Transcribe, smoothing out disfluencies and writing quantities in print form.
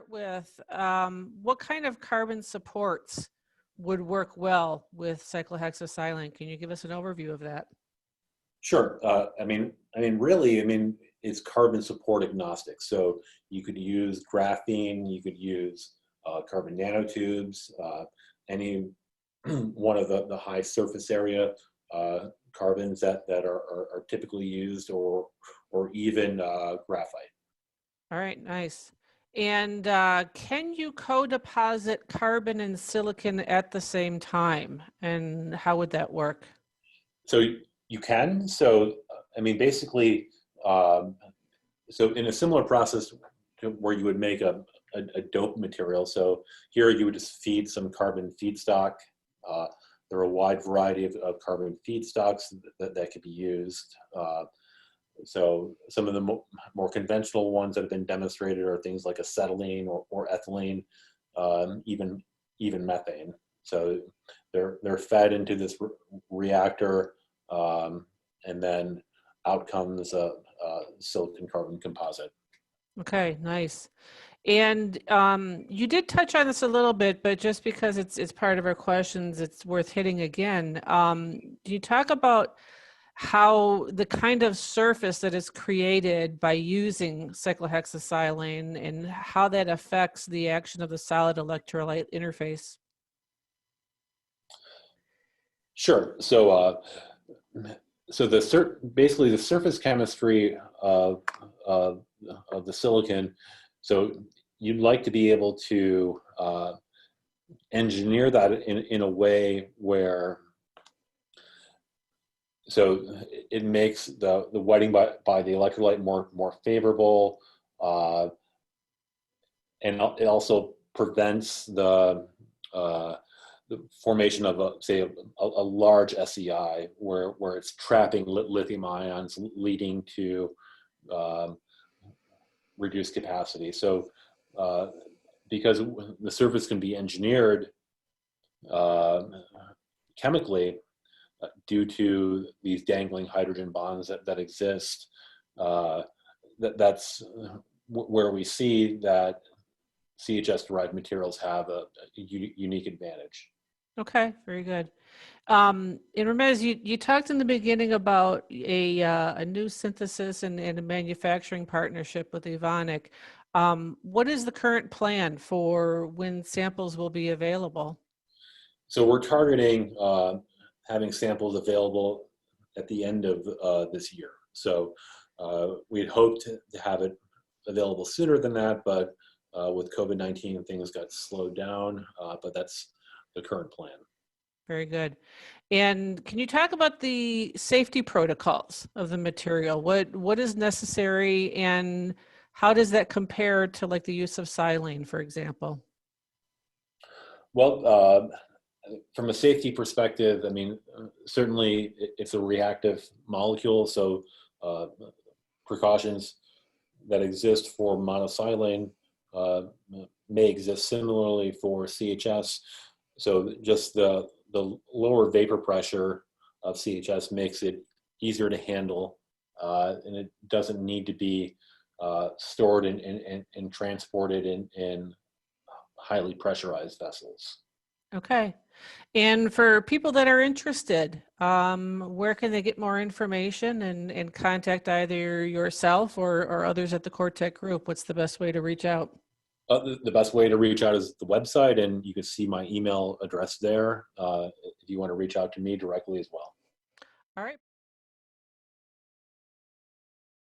with what kind of carbon supports would work well with cyclohexacylene? Can you give us an overview of that? Sure. Really, it's carbon support agnostic. So you could use graphene, you could use carbon nanotubes, any one of the high surface area carbons that are typically used, or even graphite. All right, nice. And can you co-deposit carbon and silicon at the same time? And how would that work? So you can. So basically, um, so in a similar process to where you would make a dope material. So here you would just feed some carbon feedstock. Uh, there are a wide variety of carbon feedstocks that could be used. So some of the more conventional ones that have been demonstrated are things like acetylene or ethylene, even methane. So they're fed into this reactor, and then out comes a silicon carbon composite. Okay, nice. And you did touch on this a little bit, but just because it's part of our questions, it's worth hitting again. Do you talk about how the kind of surface that is created by using cyclohexacylene and how that affects the action of the solid electrolyte interface? Sure. So basically the surface chemistry of the silicon. So you'd like to be able to engineer that in a way where it makes the wetting by the electrolyte more favorable, and it also prevents the formation of a large SEI where it's trapping lithium ions, leading to reduced capacity. So because the surface can be engineered chemically, due to these dangling hydrogen bonds that exist, that's where we see that CHS-derived materials have a unique advantage. Okay, very good. And Ramez, you talked in the beginning about a new synthesis and a manufacturing partnership with Evonik. What is the current plan for when samples will be available? So we're targeting having samples available at the end of this year. So we'd hoped to have it available sooner than that, but with COVID-19, things got slowed down, but that's the current plan. Very good. And can you talk about the safety protocols of the material? What is necessary and how does that compare to like the use of silane, for example? Well, from a safety perspective, certainly it's a reactive molecule, so precautions that exist for monosilane may exist similarly for CHS. So just the lower vapor pressure of CHS makes it easier to handle, and it doesn't need to be stored and transported in highly pressurized vessels. Okay. And for people that are interested, where can they get more information and contact either yourself or others at the Cortec Group? What's the best way to reach out? The best way to reach out is the website, and you can see my email address there if you want to reach out to me directly as well. All right.